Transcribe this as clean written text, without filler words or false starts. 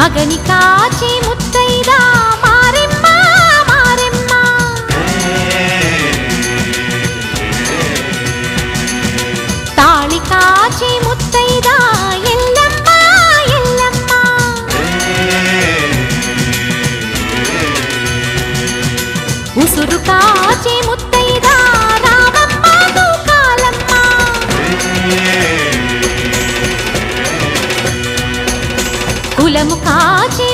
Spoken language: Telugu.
మగని కాచి ముత్తైదా మారెమ్మ మారెమ్మ తాళి కాచి ముత్తైదా ఎల్లమ్మ ఎల్లమ్మ ఉసురు కాచి ముత్తైదా రామమ్మ తూకాలమ్మ కులము కాచి